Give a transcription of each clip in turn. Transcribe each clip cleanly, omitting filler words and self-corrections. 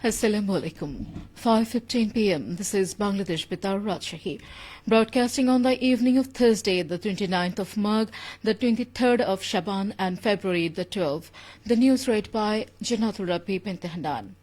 Assalamu alaikum. 5:15 p.m. This is Bangladesh Bitar Rajshahi, broadcasting on the evening of Thursday, the 29th of Magh, the 23rd of Shaban, and February the 12th. The news read by Janatul Rabi bint Hanan.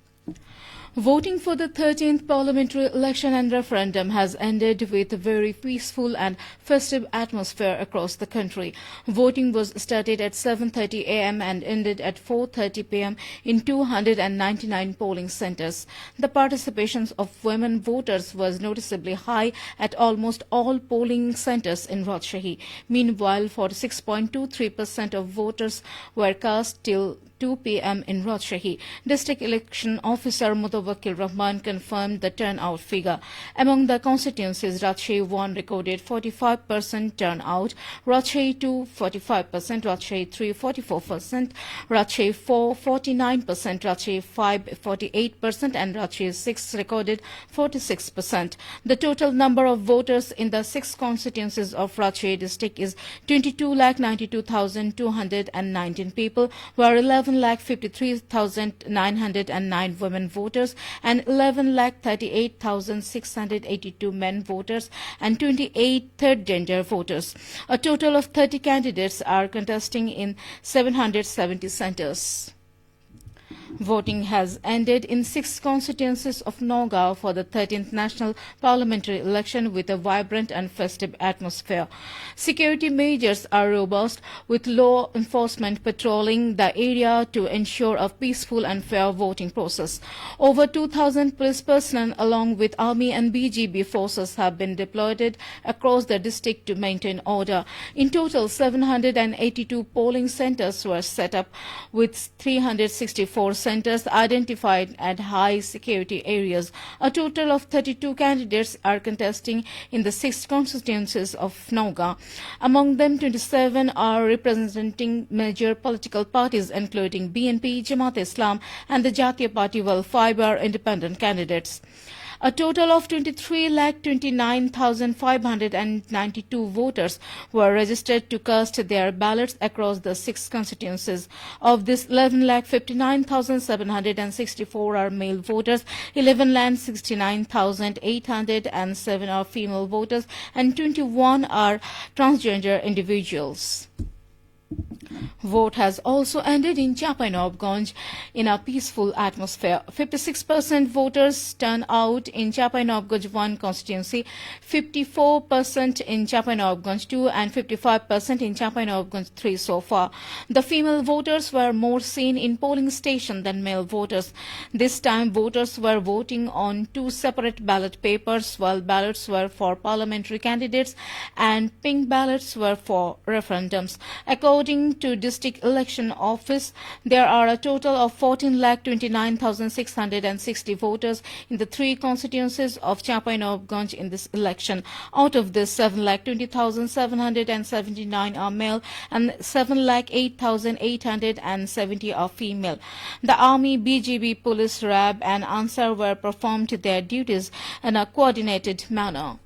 Voting for the 13th parliamentary election and referendum has ended with a very peaceful and festive atmosphere across the country. Voting was started at 7:30 a.m. and ended at 4:30 p.m. in 299 polling centres. The participation of women voters was noticeably high at almost all polling centres in Rajshahi. Meanwhile, 46.23% of voters were cast till 2 p.m. in Rajshahi. District Election Officer Mutawakkil Rahman confirmed the turnout figure. Among the constituencies, Rajshahi 1 recorded 45% turnout, Rajshahi 2 45%, Rajshahi 3 44%, Rajshahi 4 49%, Rajshahi 5 48%, and Rajshahi 6 recorded 46%. The total number of voters in the 6 constituencies of Rajshahi district is 22,92,219 people, where 11,53,909 women voters and 11,38,682 men voters and 28 third gender voters. A total of 30 candidates are contesting in 770 centres. Voting has ended in 6 constituencies of Nagaon for the 13th national parliamentary election with a vibrant and festive atmosphere. Security measures are robust, with law enforcement patrolling the area to ensure a peaceful and fair voting process. Over 2,000 police personnel along with Army and BGB forces have been deployed across the district to maintain order. In total, 782 polling centres were set up, with 364 centres identified at high security areas. A total of 32 candidates are contesting in the 6 constituencies of Nagaon. Among them, 27 are representing major political parties including BNP, Jamaat-e-Islam and the Jatiya Party, while 5 are independent candidates. A total of 23,29,592 voters were registered to cast their ballots across the 6 constituencies. Of this, 11,59,764 are male voters, 11,69,807 are female voters, and 21 are transgender individuals. Vote has also ended in Chapai-Nabganj in a peaceful atmosphere. 56% voters turn out in Chapai-Nabganj 1 constituency, 54% in Chapai-Nabganj 2 and 55% in Chapai-Nabganj 3 so far. The female voters were more seen in polling station than male voters. This time voters were voting on 2 separate ballot papers, while ballots were for parliamentary candidates and pink ballots were for referendums. According to District Election Office, there are a total of 14,29,660 voters in the 3 constituencies of Chapai-Nabganj in this election. Out of this, 7,20,779 are male and 7,08,870 are female. The Army, BGB, Police, RAB and Ansar were performed their duties in a coordinated manner.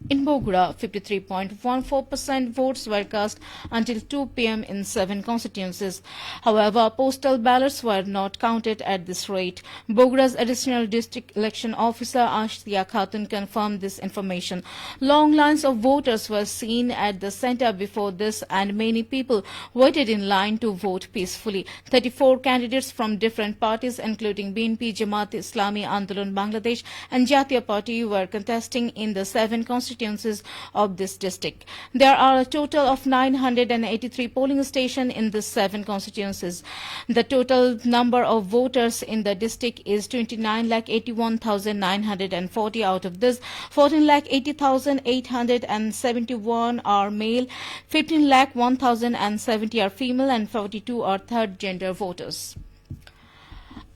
In Bogra, 53.14% votes were cast until 2 p.m. in 7 constituencies. However, postal ballots were not counted at this rate. Bogra's additional district election officer Ashtiya Khatun confirmed this information. Long lines of voters were seen at the centre before this, and many people waited in line to vote peacefully. 34 candidates from different parties, including BNP, Jamaat Islami Andolan Bangladesh and Jatiya Party, were contesting in the 7 constituencies of this district. There are a total of 983 polling stations in the 7 constituencies. The total number of voters in the district is 29,81,940. Out of this, 14,80,871 are male, 15,01,070 are female, and 42 are third gender voters.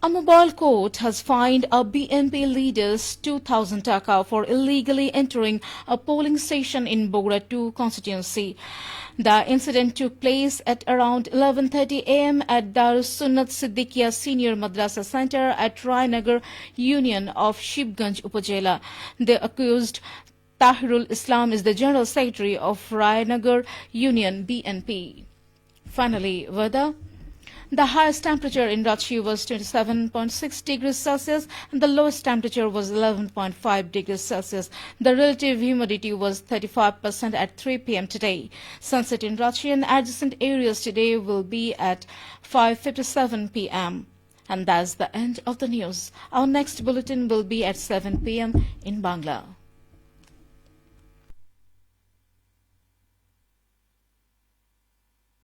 A mobile court has fined a BNP leader's 2,000 taka for illegally entering a polling station in Bogra 2 constituency. The incident took place at around 11:30 a.m. at Darus Sunnat Siddiqiya Senior Madrasa Center at Rainagar Union of Shibganj Upazila. The accused, Tahirul Islam, is the General Secretary of Rainagar Union BNP. Finally, weather. The highest temperature in Ranchi was 27.6 degrees Celsius and the lowest temperature was 11.5 degrees Celsius. The relative humidity was 35% at 3 p.m. today. Sunset in Ranchi and adjacent areas today will be at 5:57 p.m. And that's the end of the news. Our next bulletin will be at 7 p.m. in Bangla.